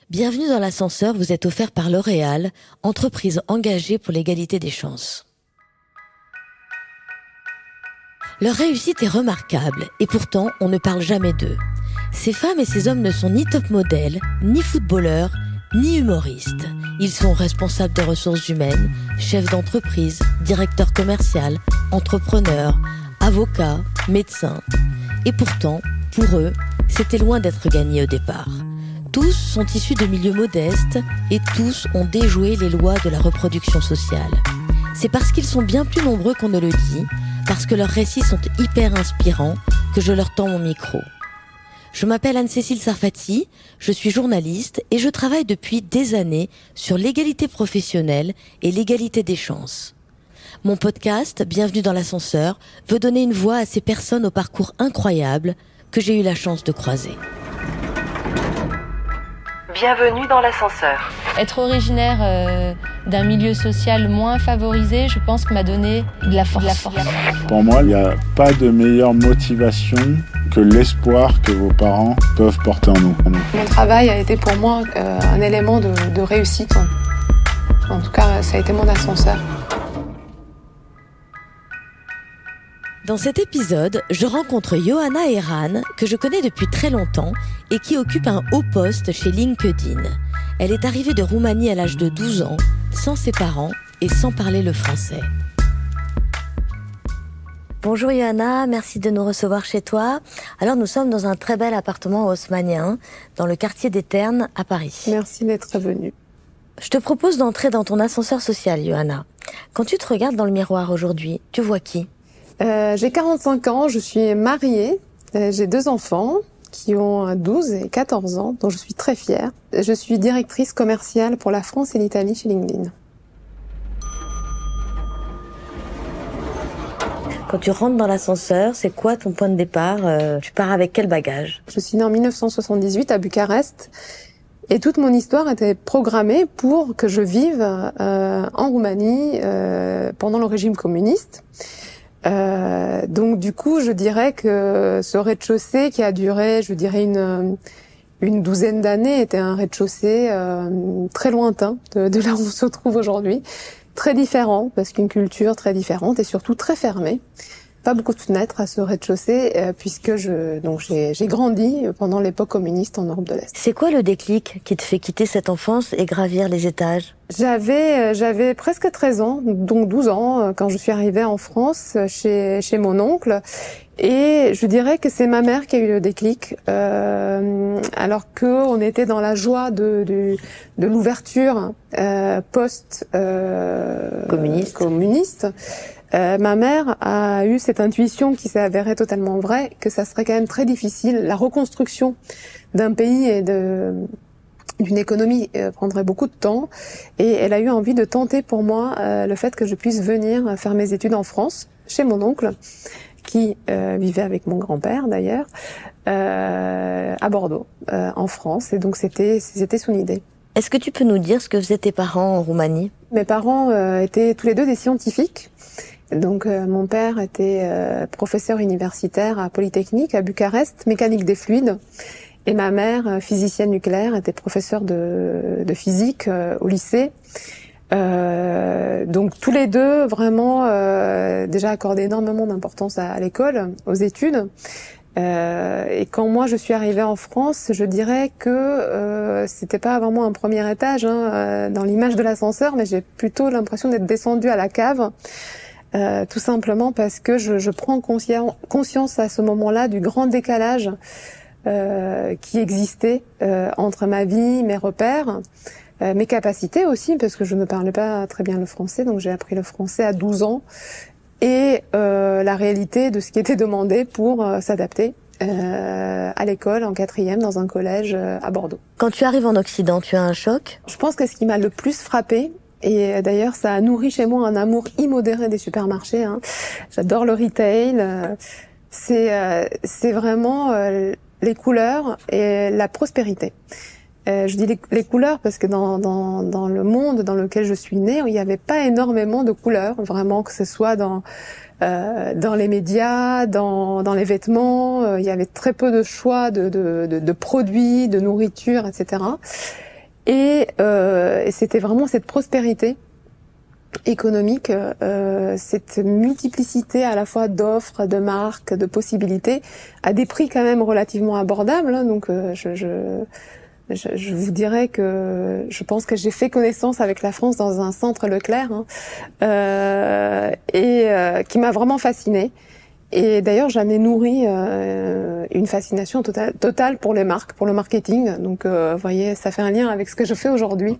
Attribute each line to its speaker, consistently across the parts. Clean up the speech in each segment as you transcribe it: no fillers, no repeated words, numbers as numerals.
Speaker 1: Bienvenue dans l'ascenseur, vous êtes offert par L'Oréal, entreprise engagée pour l'égalité des chances. Leur réussite est remarquable et pourtant on ne parle jamais d'eux. Ces femmes et ces hommes ne sont ni top modèles, ni footballeurs, ni humoristes. Ils sont responsables de ressources humaines, chefs d'entreprise, directeurs commerciaux, entrepreneurs, avocats, médecins. Et pourtant, pour eux, c'était loin d'être gagné au départ. Tous sont issus de milieux modestes et tous ont déjoué les lois de la reproduction sociale. C'est parce qu'ils sont bien plus nombreux qu'on ne le dit, parce que leurs récits sont hyper inspirants, que je leur tends mon micro. Je m'appelle Anne-Cécile Sarfati, je suis journaliste et je travaille depuis des années sur l'égalité professionnelle et l'égalité des chances. Mon podcast, Bienvenue dans l'ascenseur, veut donner une voix à ces personnes au parcours incroyable que j'ai eu la chance de croiser.
Speaker 2: Bienvenue dans l'ascenseur.
Speaker 3: Être originaire d'un milieu social moins favorisé, je pense que m'a donné de la force.
Speaker 4: Pour moi, il n'y a pas de meilleure motivation que l'espoir que vos parents peuvent porter en nous.
Speaker 5: Mon travail a été pour moi un élément de réussite. En tout cas, ça a été mon ascenseur.
Speaker 1: Dans cet épisode, je rencontre Johanna Erhan, que je connais depuis très longtemps et qui occupe un haut poste chez LinkedIn. Elle est arrivée de Roumanie à l'âge de 12 ans, sans ses parents et sans parler le français. Bonjour Johanna, merci de nous recevoir chez toi. Alors nous sommes dans un très bel appartement haussmannien, dans le quartier des Ternes à Paris.
Speaker 5: Merci d'être venue.
Speaker 1: Je te propose d'entrer dans ton ascenseur social, Johanna. Quand tu te regardes dans le miroir aujourd'hui, tu vois qui ?
Speaker 5: J'ai 45 ans, je suis mariée, j'ai 2 enfants qui ont 12 et 14 ans, dont je suis très fière. Je suis directrice commerciale pour la France et l'Italie chez LinkedIn.
Speaker 1: Quand tu rentres dans l'ascenseur, c'est quoi ton point de départ ? Tu pars avec quel bagage ?
Speaker 5: Je suis née en 1978 à Bucarest et toute mon histoire était programmée pour que je vive en Roumanie pendant le régime communiste. Donc du coup, je dirais que ce rez-de-chaussée qui a duré, je dirais une douzaine d'années, était un rez-de-chaussée très lointain de là où on se trouve aujourd'hui, très différent parce qu'une culture très différente et surtout très fermée. Pas beaucoup de fenêtres à ce rez-de-chaussée puisque j'ai grandi pendant l'époque communiste en Europe de l'Est.
Speaker 1: C'est quoi le déclic qui te fait quitter cette enfance et gravir les étages ?
Speaker 5: J'avais presque 13 ans, donc 12 ans, quand je suis arrivée en France chez mon oncle. Et je dirais que c'est ma mère qui a eu le déclic, alors que on était dans la joie de l'ouverture post communiste. Ma mère a eu cette intuition qui s'est avérée totalement vraie, que ça serait quand même très difficile. La reconstruction d'un pays et d'une économie prendrait beaucoup de temps. Et elle a eu envie de tenter pour moi le fait que je puisse venir faire mes études en France, chez mon oncle, qui vivait avec mon grand-père d'ailleurs, à Bordeaux, en France. Et donc c'était son idée.
Speaker 1: Est-ce que tu peux nous dire ce que faisaient tes parents en Roumanie ?
Speaker 5: Mes parents étaient tous les deux des scientifiques. Donc mon père était professeur universitaire à Polytechnique à Bucarest, mécanique des fluides, et ma mère, physicienne nucléaire, était professeure de physique au lycée. Donc tous les deux vraiment déjà accordaient énormément d'importance à l'école, aux études. Et quand moi je suis arrivée en France, je dirais que c'était pas vraiment un premier étage dans l'image de l'ascenseur, mais j'ai plutôt l'impression d'être descendue à la cave. Tout simplement parce que je prends conscience à ce moment-là du grand décalage qui existait entre ma vie, mes repères, mes capacités aussi, parce que je ne parlais pas très bien le français, donc j'ai appris le français à 12 ans, et la réalité de ce qui était demandé pour s'adapter à l'école en 4e dans un collège à Bordeaux.
Speaker 1: Quand tu arrives en Occident, tu as un choc ?
Speaker 5: Je pense que ce qui m'a le plus frappée, et d'ailleurs ça a nourri chez moi un amour immodéré des supermarchés, j'adore le retail, c'est vraiment les couleurs et la prospérité. Je dis les couleurs parce que dans le monde dans lequel je suis née, il n'y avait pas énormément de couleurs, vraiment, que ce soit dans les médias, dans les vêtements, il y avait très peu de choix de produits, de nourriture, etc. Et c'était vraiment cette prospérité économique, cette multiplicité à la fois d'offres, de marques, de possibilités, à des prix quand même relativement abordables. Hein, donc je vous dirais que je pense que j'ai fait connaissance avec la France dans un centre Leclerc, hein, qui m'a vraiment fascinée. Et d'ailleurs, j'en ai nourri une fascination totale pour les marques, pour le marketing. Donc, vous voyez, ça fait un lien avec ce que je fais aujourd'hui,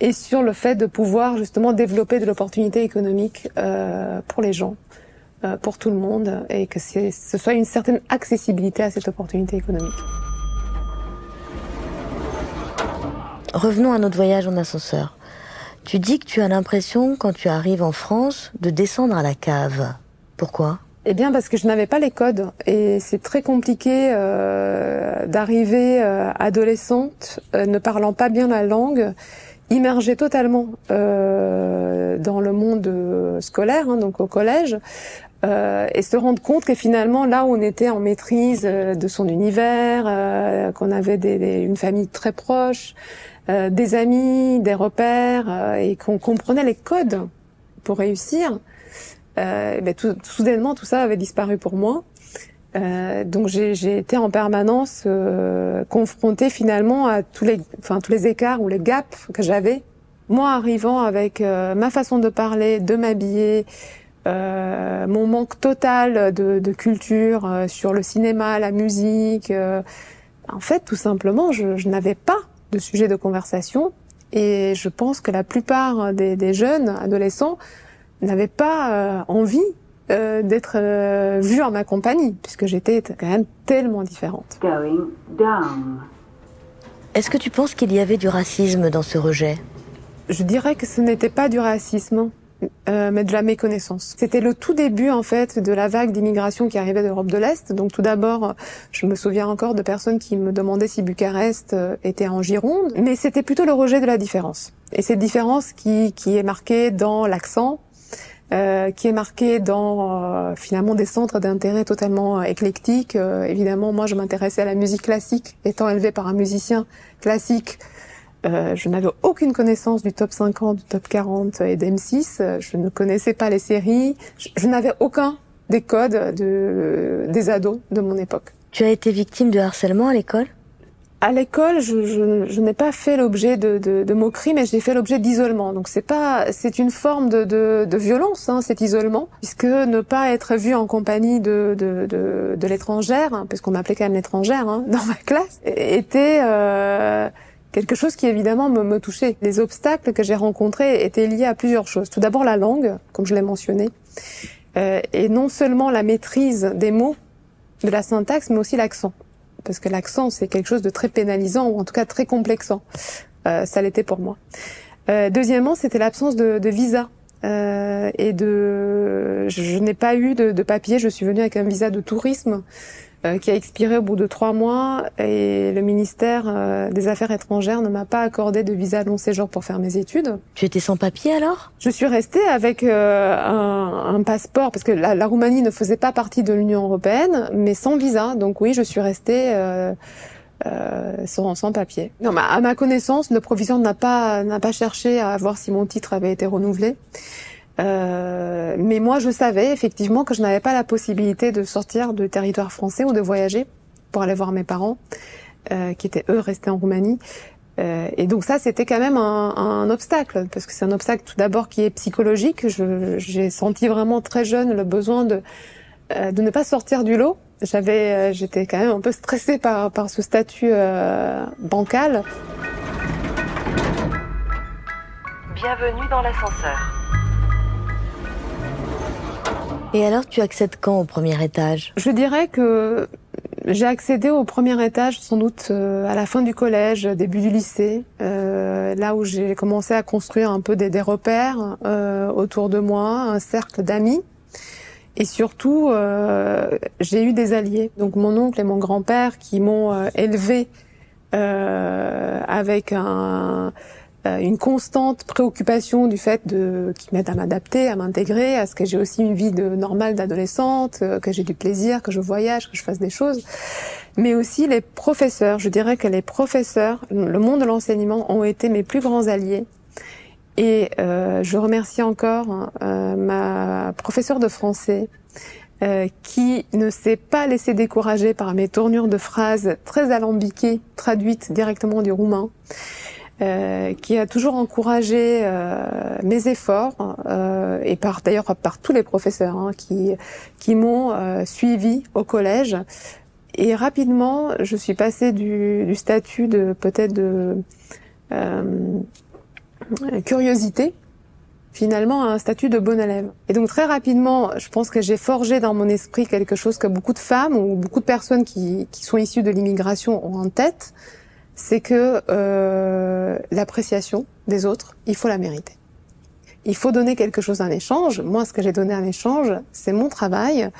Speaker 5: et sur le fait de pouvoir justement développer de l'opportunité économique pour les gens, pour tout le monde, et que ce soit une certaine accessibilité à cette opportunité économique.
Speaker 1: Revenons à notre voyage en ascenseur. Tu dis que tu as l'impression, quand tu arrives en France, de descendre à la cave. Pourquoi ?
Speaker 5: Eh bien, parce que je n'avais pas les codes, et c'est très compliqué d'arriver adolescente, ne parlant pas bien la langue, immergée totalement dans le monde scolaire, hein, donc au collège, et se rendre compte que finalement, là où on était en maîtrise de son univers, qu'on avait une famille très proche, des amis, des repères, et qu'on comprenait les codes pour réussir, soudainement tout ça avait disparu pour moi. Donc j'ai été en permanence confrontée finalement à tous les écarts ou les gaps que j'avais. Moi, arrivant avec ma façon de parler, de m'habiller, mon manque total de culture sur le cinéma, la musique, en fait, tout simplement, je n'avais pas de sujet de conversation, et je pense que la plupart des jeunes adolescents n'avaient pas envie d'être vus en ma compagnie, puisque j'étais quand même tellement différente.
Speaker 1: Est-ce que tu penses qu'il y avait du racisme dans ce rejet ?
Speaker 5: Je dirais que ce n'était pas du racisme, mais de la méconnaissance. C'était le tout début, en fait, de la vague d'immigration qui arrivait d'Europe de l'Est. Donc tout d'abord, je me souviens encore de personnes qui me demandaient si Bucarest était en Gironde, mais c'était plutôt le rejet de la différence. Et cette différence qui est marquée dans l'accent, qui est marqué dans finalement des centres d'intérêt totalement éclectiques. Évidemment, moi, je m'intéressais à la musique classique, étant élevée par un musicien classique. Je n'avais aucune connaissance du top 50, du top 40 et d'M6. Je ne connaissais pas les séries. Je n'avais aucun des codes des ados de mon époque.
Speaker 1: Tu as été victime de harcèlement à l'école ?
Speaker 5: À l'école, je n'ai pas fait l'objet de moqueries, mais j'ai fait l'objet d'isolement. Donc c'est une forme de violence, hein, cet isolement, puisque ne pas être vue en compagnie de l'étrangère, hein, puisqu'on m'appelait quand même l'étrangère, hein, dans ma classe, était quelque chose qui évidemment me touchait. Les obstacles que j'ai rencontrés étaient liés à plusieurs choses. Tout d'abord la langue, comme je l'ai mentionné, et non seulement la maîtrise des mots, de la syntaxe, mais aussi l'accent. Parce que l'accent, c'est quelque chose de très pénalisant, ou en tout cas très complexant. Ça l'était pour moi. Deuxièmement, c'était l'absence de visa. Je n'ai pas eu de papier. Je suis venue avec un visa de tourisme qui a expiré au bout de 3 mois, et le ministère des Affaires étrangères ne m'a pas accordé de visa long séjour pour faire mes études.
Speaker 1: Tu étais sans papier alors ?
Speaker 5: Je suis restée avec un passeport, parce que la Roumanie ne faisait pas partie de l'Union européenne, mais sans visa. Donc oui, je suis restée sans papier. Non, mais à ma connaissance, le proviseur n'a pas cherché à voir si mon titre avait été renouvelé. Mais moi, je savais effectivement que je n'avais pas la possibilité de sortir du territoire français ou de voyager pour aller voir mes parents, qui étaient eux restés en Roumanie. Et donc ça, c'était quand même un obstacle, parce que c'est un obstacle tout d'abord qui est psychologique. J'ai senti vraiment très jeune le besoin de ne pas sortir du lot. J'étais quand même un peu stressée par ce statut bancal.
Speaker 2: Bienvenue dans l'ascenseur.
Speaker 1: Et alors, tu accèdes quand au premier étage ?
Speaker 5: Je dirais que j'ai accédé au premier étage sans doute à la fin du collège, début du lycée, là où j'ai commencé à construire un peu des repères autour de moi, un cercle d'amis. Et surtout, j'ai eu des alliés. Donc mon oncle et mon grand-père qui m'ont élevée avec une constante préoccupation du fait qui m'aide à m'adapter, à m'intégrer, à ce que j'ai aussi une vie normale d'adolescente, que j'ai du plaisir, que je voyage, que je fasse des choses. Mais aussi les professeurs. Je dirais que les professeurs, le monde de l'enseignement ont été mes plus grands alliés. Et je remercie encore ma professeure de français qui ne s'est pas laissée décourager par mes tournures de phrases très alambiquées, traduites directement du roumain, qui a toujours encouragé mes efforts, et d'ailleurs par tous les professeurs qui m'ont suivi au collège. Et rapidement, je suis passée du statut de peut-être de curiosité, finalement à un statut de bon élève. Et donc très rapidement, je pense que j'ai forgé dans mon esprit quelque chose que beaucoup de femmes ou beaucoup de personnes qui sont issues de l'immigration ont en tête, c'est que l'appréciation des autres, il faut la mériter. Il faut donner quelque chose en échange. Moi, ce que j'ai donné en échange, c'est mon travail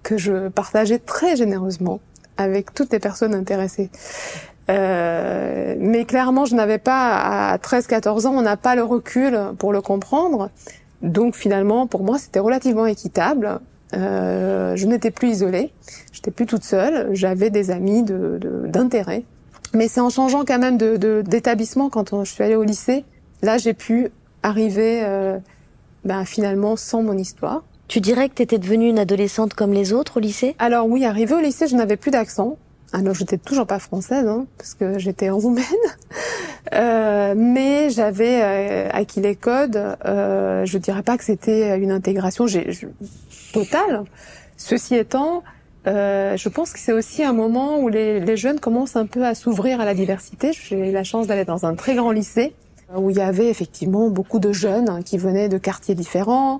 Speaker 5: que je partageais très généreusement avec toutes les personnes intéressées. Mais clairement, je n'avais pas, à 13-14 ans, on n'a pas le recul pour le comprendre. Donc finalement, pour moi, c'était relativement équitable. Je n'étais plus isolée, j'étais plus toute seule, j'avais des amis d'intérêt. Mais c'est en changeant quand même d'établissement, quand je suis allée au lycée, là j'ai pu arriver finalement sans mon histoire.
Speaker 1: Tu dirais que tu étais devenue une adolescente comme les autres au lycée? Alors
Speaker 5: oui, arrivée au lycée, je n'avais plus d'accent. Alors j'étais toujours pas française, parce que j'étais roumaine, mais j'avais acquis les codes. Je dirais pas que c'était une intégration totale. Ceci étant, je pense que c'est aussi un moment où les jeunes commencent un peu à s'ouvrir à la diversité. J'ai eu la chance d'aller dans un très grand lycée où il y avait effectivement beaucoup de jeunes qui venaient de quartiers différents,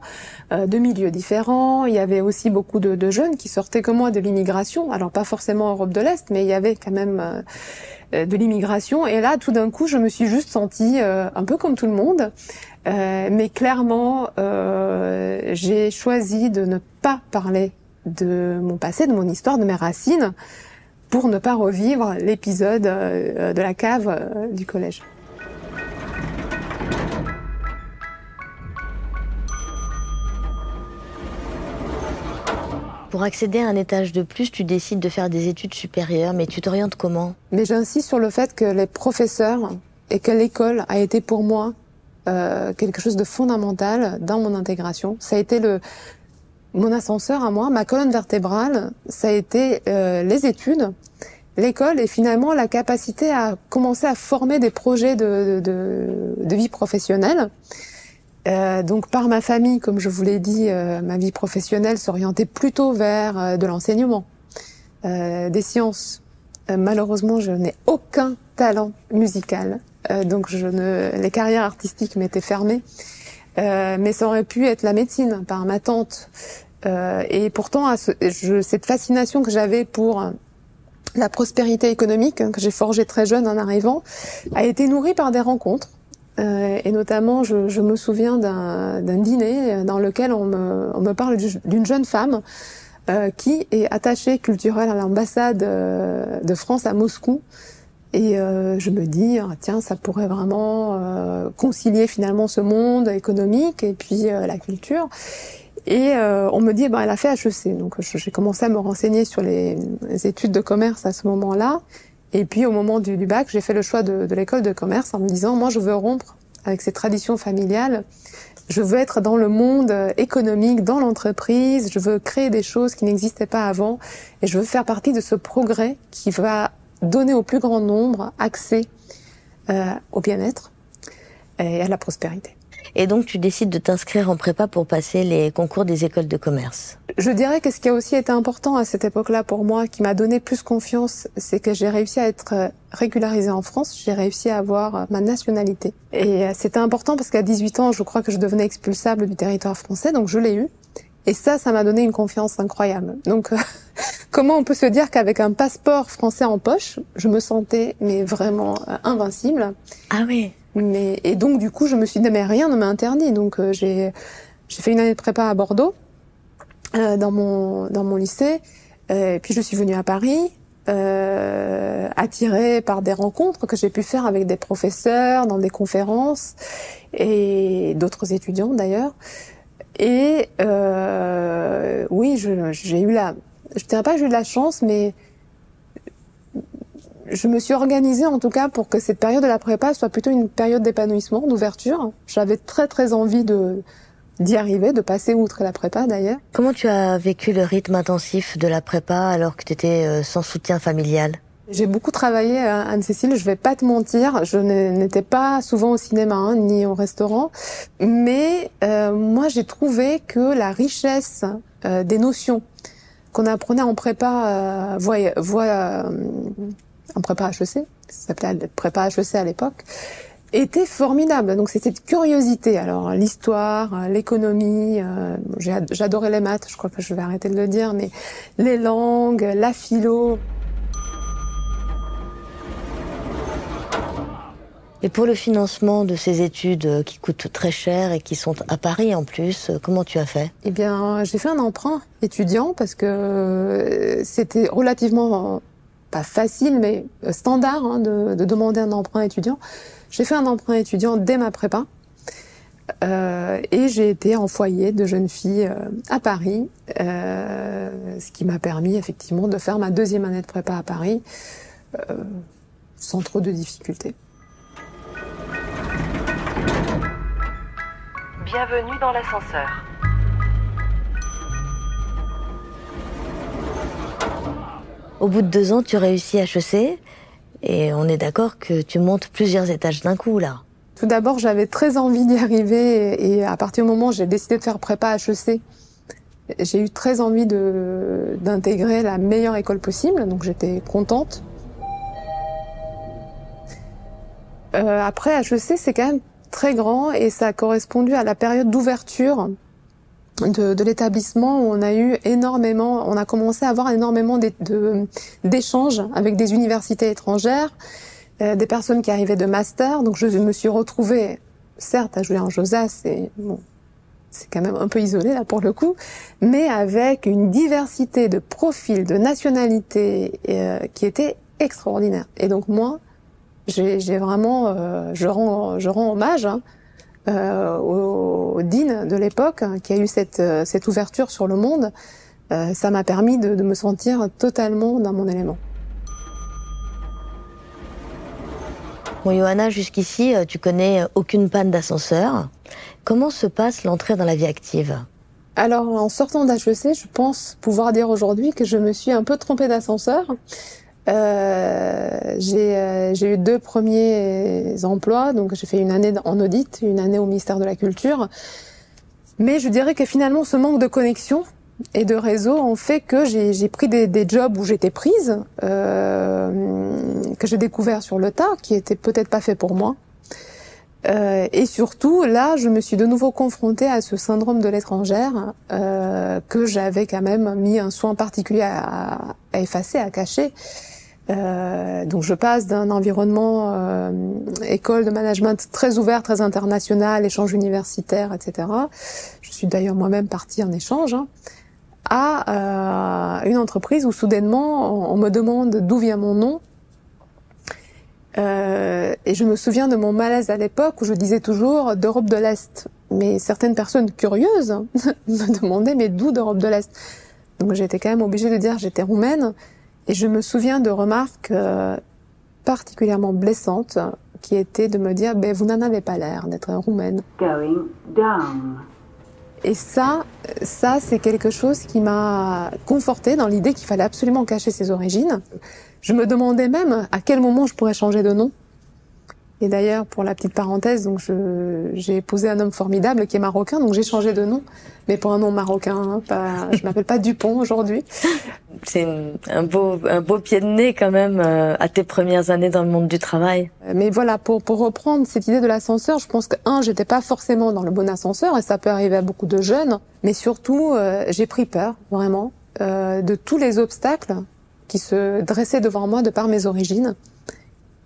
Speaker 5: de milieux différents. Il y avait aussi beaucoup de jeunes qui sortaient comme moi de l'immigration. Alors pas forcément Europe de l'Est, mais il y avait quand même de l'immigration. Et là, tout d'un coup, je me suis juste sentie un peu comme tout le monde. Mais clairement, j'ai choisi de ne pas parler de mon passé, de mon histoire, de mes racines, pour ne pas revivre l'épisode de la cave du collège.
Speaker 1: Pour accéder à un étage de plus, tu décides de faire des études supérieures, mais tu t'orientes comment?
Speaker 5: Mais j'insiste sur le fait que les professeurs et que l'école a été pour moi quelque chose de fondamental dans mon intégration. Ça a été mon ascenseur à moi, ma colonne vertébrale, ça a été les études, l'école et finalement la capacité à commencer à former des projets de vie professionnelle. Donc par ma famille, comme je vous l'ai dit, ma vie professionnelle s'orientait plutôt vers de l'enseignement, des sciences. Malheureusement, je n'ai aucun talent musical, donc les carrières artistiques m'étaient fermées. Mais ça aurait pu être la médecine par ma tante. Et pourtant, cette fascination que j'avais pour la prospérité économique, que j'ai forgée très jeune en arrivant, a été nourrie par des rencontres. Et notamment, je me souviens d'un dîner dans lequel on me parle d'une jeune femme qui est attachée culturelle à l'ambassade de France à Moscou. Et je me dis, tiens, ça pourrait vraiment concilier finalement ce monde économique et puis la culture. Et on me dit, elle a fait HEC. Donc j'ai commencé à me renseigner sur les études de commerce à ce moment-là. Et puis au moment du bac, j'ai fait le choix de l'école de commerce en me disant, moi je veux rompre avec ces traditions familiales. Je veux être dans le monde économique, dans l'entreprise. Je veux créer des choses qui n'existaient pas avant. Et je veux faire partie de ce progrès qui va donner au plus grand nombre accès au bien-être et à la prospérité.
Speaker 1: Et donc tu décides de t'inscrire en prépa pour passer les concours des écoles de commerce.
Speaker 5: Je dirais que ce qui a aussi été important à cette époque-là pour moi, qui m'a donné plus confiance, c'est que j'ai réussi à être régularisée en France, j'ai réussi à avoir ma nationalité. Et c'était important parce qu'à 18 ans, je crois que je devenais expulsable du territoire français, donc je l'ai eu. Et ça m'a donné une confiance incroyable. Donc, comment on peut se dire qu'avec un passeport français en poche, je me sentais vraiment invincible.
Speaker 1: Ah oui.
Speaker 5: Et donc, du coup, je me suis dit, mais rien ne m'a interdit. Donc, j'ai fait une année de prépa à Bordeaux, dans mon lycée. Puis, je suis venue à Paris. attirée par des rencontres que j'ai pu faire avec des professeurs, dans des conférences, et d'autres étudiants d'ailleurs. Et oui, j'ai eu je dirais pas que j'ai eu de la chance, mais je me suis organisée en tout cas pour que cette période de la prépa soit plutôt une période d'épanouissement, d'ouverture. J'avais très très envie d'y arriver, de passer outre la prépa d'ailleurs.
Speaker 1: Comment tu as vécu le rythme intensif de la prépa alors que tu étais sans soutien familial?
Speaker 5: J'ai beaucoup travaillé, Anne-Cécile, je vais pas te mentir, je n'étais pas souvent au cinéma ni au restaurant, mais moi j'ai trouvé que la richesse des notions qu'on apprenait en prépa, en prépa HEC, ça s'appelait prépa HEC à l'époque, était formidable. Donc c'est cette curiosité. Alors l'histoire, l'économie, j'adorais les maths, je crois que je vais arrêter de le dire, mais les langues, la philo.
Speaker 1: Et pour le financement de ces études qui coûtent très cher et qui sont à Paris en plus, comment tu as fait?
Speaker 5: Eh bien, j'ai fait un emprunt étudiant parce que c'était relativement, pas facile, mais standard de demander un emprunt étudiant. J'ai fait un emprunt étudiant dès ma prépa et j'ai été en foyer de jeunes filles à Paris, ce qui m'a permis effectivement de faire ma deuxième année de prépa à Paris sans trop de difficultés.
Speaker 2: Bienvenue dans l'ascenseur.
Speaker 1: Au bout de 2 ans, tu réussis HEC et on est d'accord que tu montes plusieurs étages d'un coup là.
Speaker 5: Tout d'abord, j'avais très envie d'y arriver et à partir du moment où j'ai décidé de faire prépa HEC, j'ai eu très envie d'intégrer la meilleure école possible, donc j'étais contente. Après, HEC, c'est quand même très grand et ça a correspondu à la période d'ouverture de l'établissement où on a commencé à avoir énormément d'échanges avec des universités étrangères, des personnes qui arrivaient de master. Donc je me suis retrouvée, certes, à jouer en Josas, et bon, c'est quand même un peu isolé là pour le coup, mais avec une diversité de profils, de nationalités qui était extraordinaire. Et donc moi, j'ai vraiment, je rends hommage au dean de l'époque qui a eu cette ouverture sur le monde. Ça m'a permis de me sentir totalement dans mon élément.
Speaker 1: Bon, Johanna, jusqu'ici, tu connais aucune panne d'ascenseur. Comment se passe l'entrée dans la vie active?
Speaker 5: Alors, en sortant d'HEC, je pense pouvoir dire aujourd'hui que je me suis un peu trompée d'ascenseur. J'ai eu 2 premiers emplois, donc j'ai fait une année en audit, une année au ministère de la Culture. Mais je dirais que finalement, ce manque de connexion et de réseau ont fait que j'ai pris des jobs où j'étais prise, que j'ai découvert sur le tas, qui étaient peut-être pas faits pour moi. Et surtout, là, je me suis de nouveau confrontée à ce syndrome de l'étrangère que j'avais quand même mis un soin particulier à effacer, à cacher. Donc je passe d'un environnement école de management très ouvert, très international, échange universitaire, etc. Je suis d'ailleurs moi-même partie en échange, à une entreprise où soudainement on me demande d'où vient mon nom. Et je me souviens de mon malaise à l'époque où je disais toujours d'Europe de l'Est. Mais certaines personnes curieuses me demandaient mais d'où d'Europe de l'Est? Donc j'étais quand même obligée de dire j'étais roumaine. Et je me souviens de remarques particulièrement blessantes qui étaient de me dire vous n'en avez pas l'air d'être roumaine.
Speaker 6: Going down.
Speaker 5: Et ça c'est quelque chose qui m'a confortée dans l'idée qu'il fallait absolument cacher ses origines. Je me demandais même à quel moment je pourrais changer de nom. Et d'ailleurs, pour la petite parenthèse, donc j'ai épousé un homme formidable qui est marocain, donc j'ai changé de nom, mais pour un nom marocain, je m'appelle pas Dupont aujourd'hui.
Speaker 1: C'est un beau pied de nez quand même à tes premières années dans le monde du travail.
Speaker 5: Mais voilà, pour reprendre cette idée de l'ascenseur, je pense que j'étais pas forcément dans le bon ascenseur, et ça peut arriver à beaucoup de jeunes, mais surtout, j'ai pris peur, vraiment, de tous les obstacles qui se dressaient devant moi de par mes origines.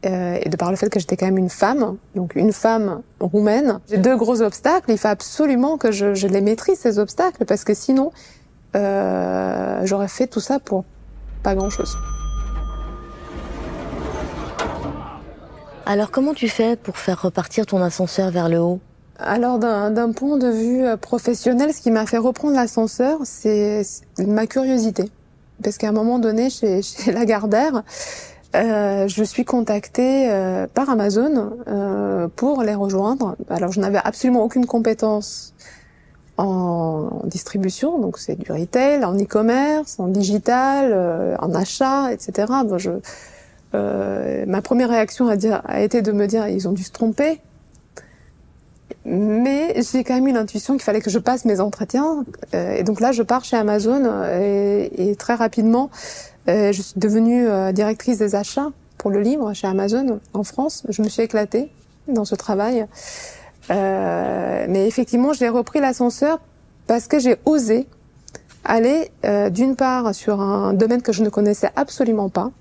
Speaker 5: Et de par le fait que j'étais quand même une femme, donc une femme roumaine. J'ai 2 gros obstacles, il faut absolument que je les maîtrise, ces obstacles, parce que sinon, j'aurais fait tout ça pour pas grand-chose.
Speaker 1: Alors comment tu fais pour faire repartir ton ascenseur vers le haut?
Speaker 5: Alors d'un point de vue professionnel, ce qui m'a fait reprendre l'ascenseur, c'est ma curiosité. Parce qu'à un moment donné, chez Lagardère, je suis contactée par Amazon pour les rejoindre. Alors je n'avais absolument aucune compétence en distribution, donc c'est du retail, en e-commerce, en digital, en achat, etc. Bon, ma première réaction a été de me dire ils ont dû se tromper. Mais j'ai quand même eu l'intuition qu'il fallait que je passe mes entretiens. Et donc là, je pars chez Amazon et très rapidement, je suis devenue directrice des achats pour le livre chez Amazon en France. Je me suis éclatée dans ce travail. Mais effectivement, j'ai repris l'ascenseur parce que j'ai osé aller d'une part sur un domaine que je ne connaissais absolument pas.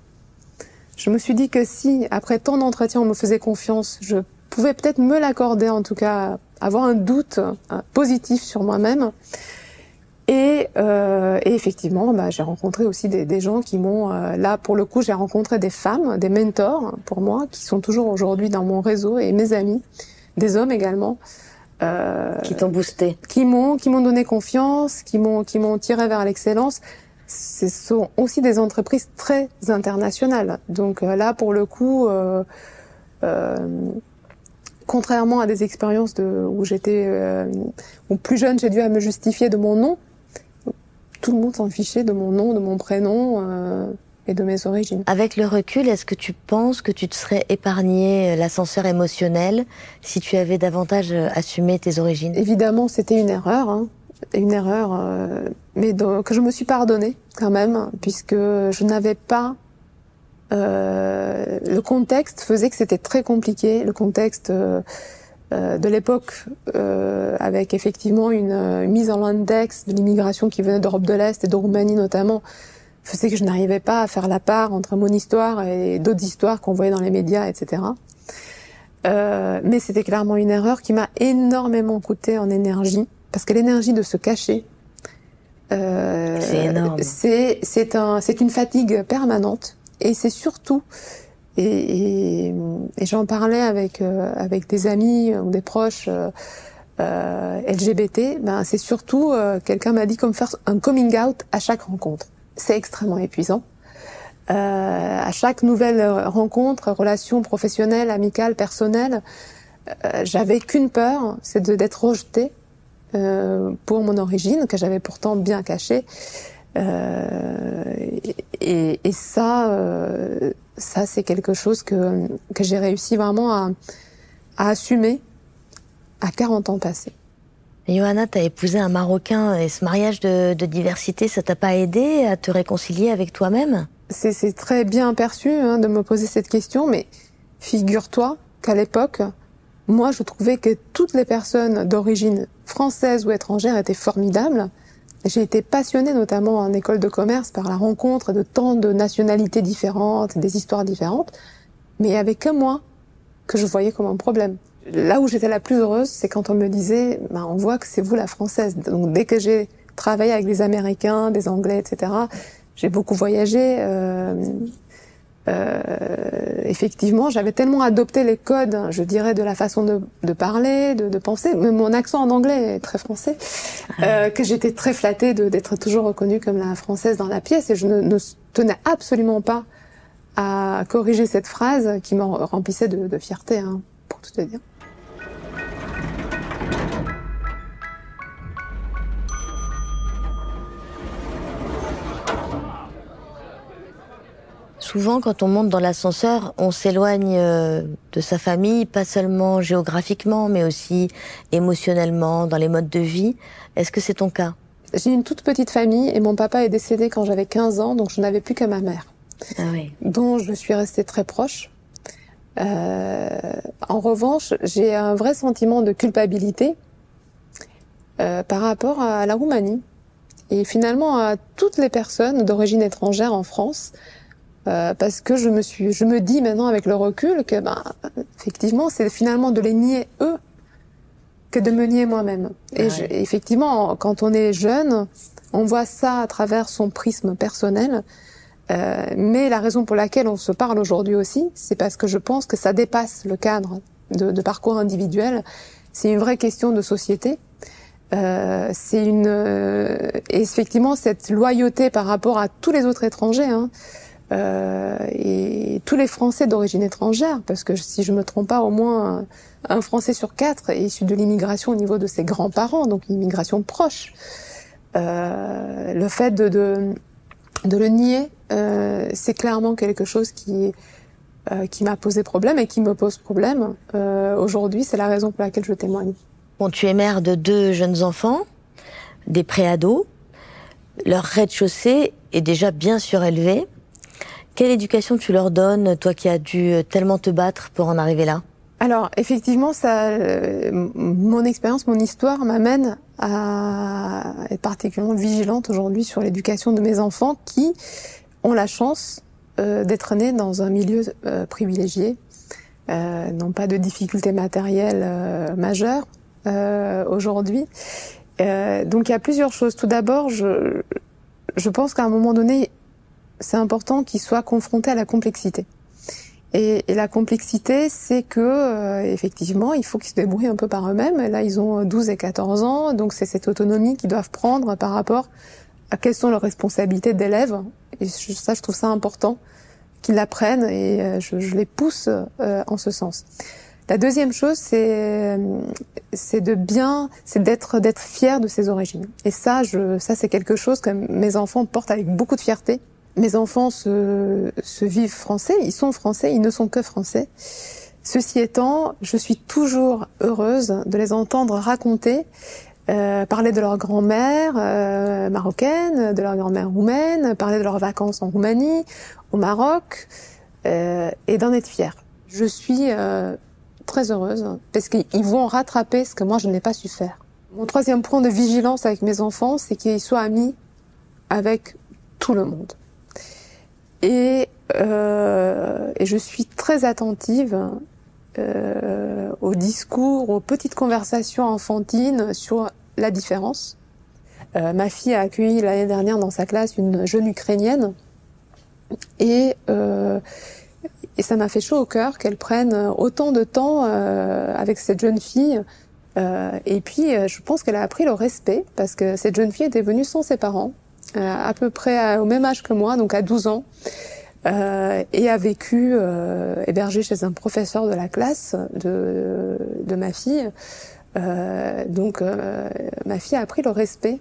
Speaker 5: Je me suis dit que si, après tant d'entretiens, on me faisait confiance, je pouvais peut-être me l'accorder, en tout cas, avoir un doute positif sur moi-même. Et effectivement, j'ai rencontré aussi des gens qui m'ont... là, pour le coup, j'ai rencontré des femmes, des mentors, pour moi, qui sont toujours aujourd'hui dans mon réseau, et mes amis, des hommes également.
Speaker 1: Qui t'ont boosté.
Speaker 5: Qui m'ont donné confiance, qui m'ont tiré vers l'excellence. Ce sont aussi des entreprises très internationales. Donc là, pour le coup... contrairement à des expériences où plus jeune, j'ai dû à me justifier de mon nom. Tout le monde s'en fichait de mon nom, de mon prénom et de mes origines.
Speaker 1: Avec le recul, est-ce que tu penses que tu te serais épargné l'ascenseur émotionnel si tu avais davantage assumé tes origines?
Speaker 5: Évidemment, c'était une erreur, mais que je me suis pardonnée quand même, puisque je n'avais pas... le contexte faisait que c'était très compliqué. Le contexte de l'époque, avec effectivement une mise en l'index de l'immigration qui venait d'Europe de l'Est et de Roumanie notamment, faisait que je n'arrivais pas à faire la part entre mon histoire et d'autres histoires qu'on voyait dans les médias, etc. Mais c'était clairement une erreur qui m'a énormément coûté en énergie, parce que l'énergie de se cacher,
Speaker 1: c'est énorme.
Speaker 5: C'est une fatigue permanente. Et c'est surtout, et j'en parlais avec des amis ou des proches LGBT, c'est surtout, quelqu'un m'a dit comme faire un coming out à chaque rencontre. C'est extrêmement épuisant. À chaque nouvelle rencontre, relation professionnelle, amicale, personnelle, j'avais qu'une peur, c'est d'être rejetée pour mon origine, que j'avais pourtant bien cachée. Et ça c'est quelque chose que j'ai réussi vraiment à assumer à 40 ans passés.
Speaker 1: Johanna, t'as épousé un Marocain et ce mariage de diversité, ça t'a pas aidé à te réconcilier avec toi-même?
Speaker 5: C'est très bien perçu de me poser cette question, mais figure-toi qu'à l'époque, moi je trouvais que toutes les personnes d'origine française ou étrangère étaient formidables. J'ai été passionnée, notamment en école de commerce, par la rencontre de tant de nationalités différentes, des histoires différentes. Mais il n'y avait que moi que je voyais comme un problème. Là où j'étais la plus heureuse, c'est quand on me disait on voit que c'est vous la française. Donc dès que j'ai travaillé avec des Américains, des Anglais, etc., j'ai beaucoup voyagé. Effectivement, j'avais tellement adopté les codes, je dirais, de la façon de parler, de penser. Même mon accent en anglais est très français, que j'étais très flattée d'être toujours reconnue comme la française dans la pièce, et je ne tenais absolument pas à corriger cette phrase qui me remplissait de fierté, pour tout te dire.
Speaker 1: Souvent, quand on monte dans l'ascenseur, on s'éloigne de sa famille, pas seulement géographiquement, mais aussi émotionnellement, dans les modes de vie. Est-ce que c'est ton cas?
Speaker 5: J'ai une toute petite famille et mon papa est décédé quand j'avais 15 ans, donc je n'avais plus que ma mère, dont je suis restée très proche. En revanche, j'ai un vrai sentiment de culpabilité par rapport à la Roumanie et finalement à toutes les personnes d'origine étrangère en France. Parce que je me dis maintenant avec le recul que effectivement c'est finalement de les nier eux que de me nier moi-même. Et effectivement, quand on est jeune, on voit ça à travers son prisme personnel. Mais la raison pour laquelle on se parle aujourd'hui aussi, c'est parce que je pense que ça dépasse le cadre de parcours individuel. C'est une vraie question de société. C'est et effectivement cette loyauté par rapport à tous les autres étrangers, et tous les Français d'origine étrangère, parce que si je me trompe pas, au moins un Français sur 4 est issu de l'immigration au niveau de ses grands-parents, donc une immigration proche. Le fait de le nier, c'est clairement quelque chose qui m'a posé problème et qui me pose problème. Aujourd'hui, c'est la raison pour laquelle je témoigne.
Speaker 1: Bon, tu es mère de 2 jeunes enfants, des préados. Leur rez-de-chaussée est déjà bien surélevé. Quelle éducation tu leur donnes, toi qui as dû tellement te battre pour en arriver là?
Speaker 5: Alors, effectivement, mon expérience, mon histoire m'amène à être particulièrement vigilante aujourd'hui sur l'éducation de mes enfants qui ont la chance d'être nés dans un milieu privilégié, n'ont pas de difficultés matérielles majeures aujourd'hui. Donc, il y a plusieurs choses. Tout d'abord, je pense qu'à un moment donné, c'est important qu'ils soient confrontés à la complexité. Et la complexité, c'est que effectivement, il faut qu'ils se débrouillent un peu par eux-mêmes. Là, ils ont 12 et 14 ans, donc c'est cette autonomie qu'ils doivent prendre par rapport à quelles sont leurs responsabilités d'élèves. Et ça, je trouve ça important qu'ils l'apprennent et je les pousse en ce sens. La deuxième chose, c'est d'être fier de ses origines. Et ça, c'est quelque chose que mes enfants portent avec beaucoup de fierté. Mes enfants se vivent français, ils sont français, ils ne sont que français. Ceci étant, je suis toujours heureuse de les entendre raconter, parler de leur grand-mère marocaine, de leur grand-mère roumaine, parler de leurs vacances en Roumanie, au Maroc, et d'en être fière. Je suis très heureuse parce qu'ils vont rattraper ce que moi je n'ai pas su faire. Mon troisième point de vigilance avec mes enfants, c'est qu'ils soient amis avec tout le monde. Et je suis très attentive aux discours, aux petites conversations enfantines sur la différence. Ma fille a accueilli l'année dernière dans sa classe une jeune Ukrainienne et ça m'a fait chaud au cœur qu'elle prenne autant de temps avec cette jeune fille. Et puis, je pense qu'elle a appris le respect parce que cette jeune fille était venue sans ses parents. À peu près au même âge que moi, donc à 12 ans, et a vécu hébergée chez un professeur de la classe de ma fille. Donc ma fille a appris le respect.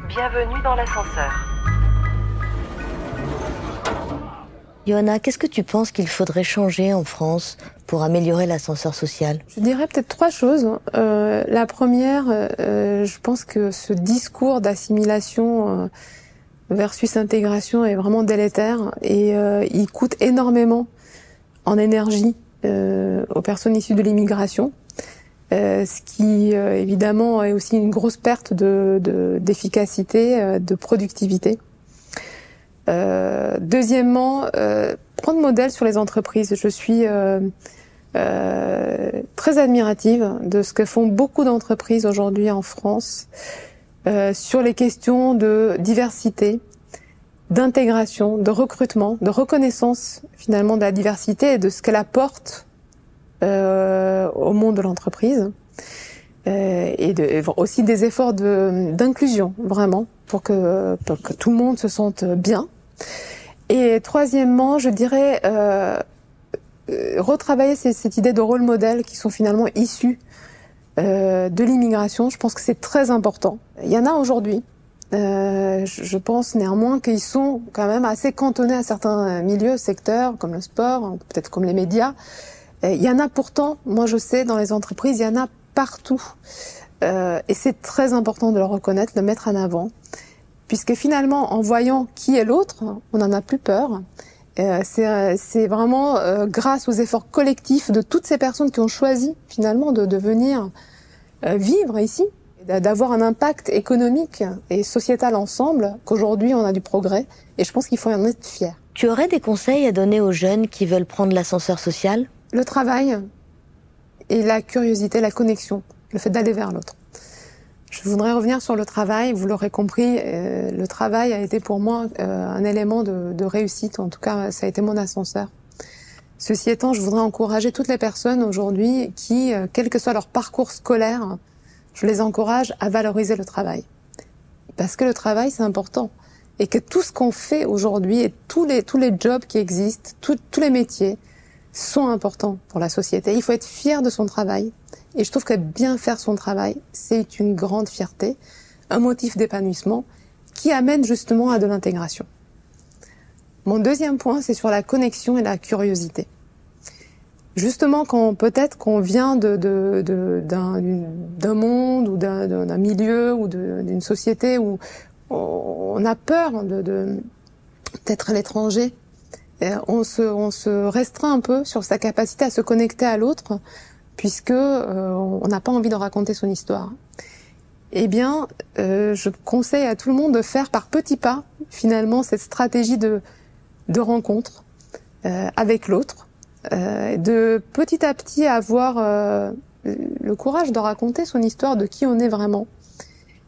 Speaker 2: Bienvenue dans l'ascenseur.
Speaker 1: Johanna, qu'est-ce que tu penses qu'il faudrait changer en France pour améliorer l'ascenseur social?
Speaker 5: Je dirais peut-être 3 choses. La première, je pense que ce discours d'assimilation versus intégration est vraiment délétère et il coûte énormément en énergie aux personnes issues de l'immigration, ce qui évidemment est aussi une grosse perte d'efficacité, de productivité. Deuxièmement, prendre modèle sur les entreprises. Je suis très admirative de ce que font beaucoup d'entreprises aujourd'hui en France sur les questions de diversité, d'intégration, de recrutement, de reconnaissance finalement de la diversité et de ce qu'elle apporte au monde de l'entreprise. Et aussi des efforts d'inclusion, vraiment, pour que tout le monde se sente bien. Et troisièmement, je dirais retravailler cette idée de rôle modèle qui sont finalement issus de l'immigration. Je pense que c'est très important. Il y en a aujourd'hui. Je pense néanmoins qu'ils sont quand même assez cantonnés à certains milieux, secteurs, comme le sport, peut-être comme les médias. Il y en a pourtant, moi je sais, dans les entreprises, il y en a partout. Et c'est très important de le reconnaître, de le mettre en avant. Puisque finalement, en voyant qui est l'autre, on n'en a plus peur. C'est vraiment grâce aux efforts collectifs de toutes ces personnes qui ont choisi finalement de venir vivre ici, d'avoir un impact économique et sociétal ensemble, qu'aujourd'hui on a du progrès. Et je pense qu'il faut en être fier.
Speaker 1: Tu aurais des conseils à donner aux jeunes qui veulent prendre l'ascenseur social?
Speaker 5: Le travail et la curiosité, la connexion, le fait d'aller vers l'autre. Je voudrais revenir sur le travail. Vous l'aurez compris, le travail a été pour moi un élément de réussite. En tout cas, ça a été mon ascenseur. Ceci étant, je voudrais encourager toutes les personnes aujourd'hui qui, quel que soit leur parcours scolaire, je les encourage à valoriser le travail. Parce que le travail, c'est important. Et que tout ce qu'on fait aujourd'hui et tous les jobs qui existent, tous les métiers sont importants pour la société. Il faut être fier de son travail. Et je trouve que bien faire son travail, c'est une grande fierté, un motif d'épanouissement qui amène justement à de l'intégration. Mon deuxième point, c'est sur la connexion et la curiosité. Justement, quand peut-être qu'on vient d'un monde ou d'un milieu ou d'une société où on a peur d'être à l'étranger, on se restreint un peu sur sa capacité à se connecter à l'autre, puisque on n'a pas envie de raconter son histoire. Eh bien, je conseille à tout le monde de faire par petits pas, finalement, cette stratégie de rencontre avec l'autre, de petit à petit avoir le courage de raconter son histoire, de qui on est vraiment.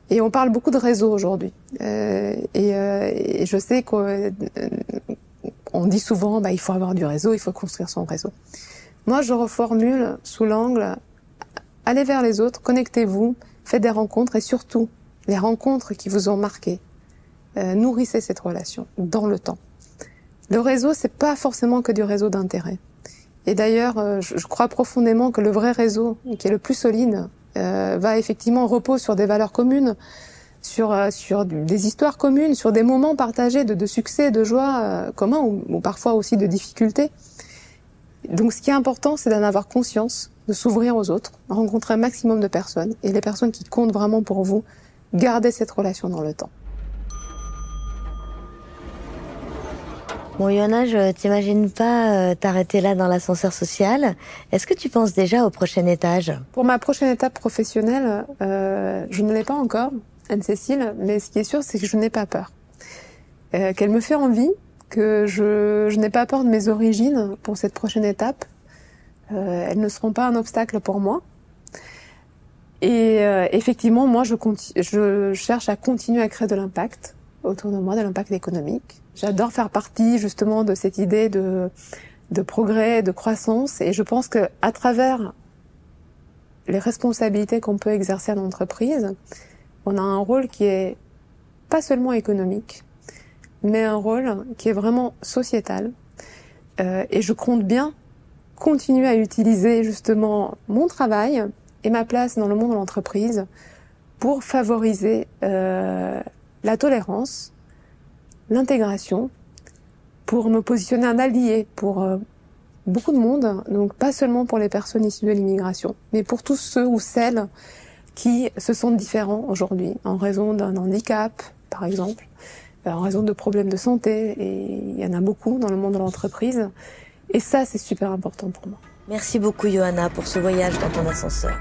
Speaker 5: Et on parle beaucoup de réseau aujourd'hui. Et je sais qu'on dit souvent, il faut avoir du réseau, il faut construire son réseau. Moi, je reformule sous l'angle, allez vers les autres, connectez-vous, faites des rencontres et surtout, les rencontres qui vous ont marqué, nourrissez cette relation dans le temps. Le réseau, c'est pas forcément que du réseau d'intérêt. Et d'ailleurs, je crois profondément que le vrai réseau, qui est le plus solide, va effectivement reposer sur des valeurs communes, sur des histoires communes, sur des moments partagés de succès, de joie communs ou parfois aussi de difficultés. Donc ce qui est important, c'est d'en avoir conscience, de s'ouvrir aux autres, rencontrer un maximum de personnes et les personnes qui comptent vraiment pour vous, garder cette relation dans le temps.
Speaker 1: Bon, Ioana, je t'imagine pas t'arrêter là dans l'ascenseur social. Est-ce que tu penses déjà au prochain étage ?
Speaker 5: Pour ma prochaine étape professionnelle, je ne l'ai pas encore, Anne-Cécile, mais ce qui est sûr, c'est que je n'ai pas peur. Qu'elle me fait envie, que je n'ai pas peur de mes origines pour cette prochaine étape. Elles ne seront pas un obstacle pour moi. Et effectivement, moi, je cherche à continuer à créer de l'impact autour de moi, de l'impact économique. J'adore faire partie justement de cette idée de progrès, de croissance, et je pense que à travers les responsabilités qu'on peut exercer en entreprise, on a un rôle qui est pas seulement économique, mais un rôle qui est vraiment sociétal. Et je compte bien continuer à utiliser justement mon travail et ma place dans le monde de l'entreprise pour favoriser la tolérance, l'intégration, pour me positionner un allié pour beaucoup de monde, donc pas seulement pour les personnes issues de l'immigration, mais pour tous ceux ou celles qui se sentent différents aujourd'hui, en raison d'un handicap, par exemple, en raison de problèmes de santé, et il y en a beaucoup dans le monde de l'entreprise, et ça, c'est super important pour moi.
Speaker 1: Merci beaucoup, Ioana, pour ce voyage dans ton ascenseur.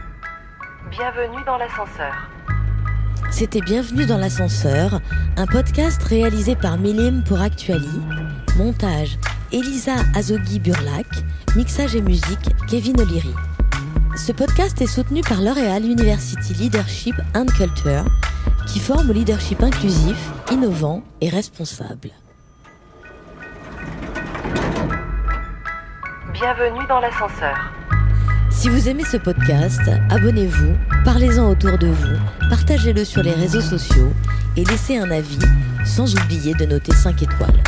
Speaker 2: Bienvenue dans l'ascenseur.
Speaker 1: C'était Bienvenue dans l'ascenseur, un podcast réalisé par Milim pour Actuali. Montage, Elisa Azogui-Burlac. Mixage et musique, Kevin O'Leary. Ce podcast est soutenu par L'Oréal University Leadership and Culture, qui forme au leadership inclusif, innovant et responsable.
Speaker 2: Bienvenue dans l'ascenseur.
Speaker 1: Si vous aimez ce podcast, abonnez-vous, parlez-en autour de vous, partagez-le sur les réseaux sociaux et laissez un avis, sans oublier de noter 5 étoiles.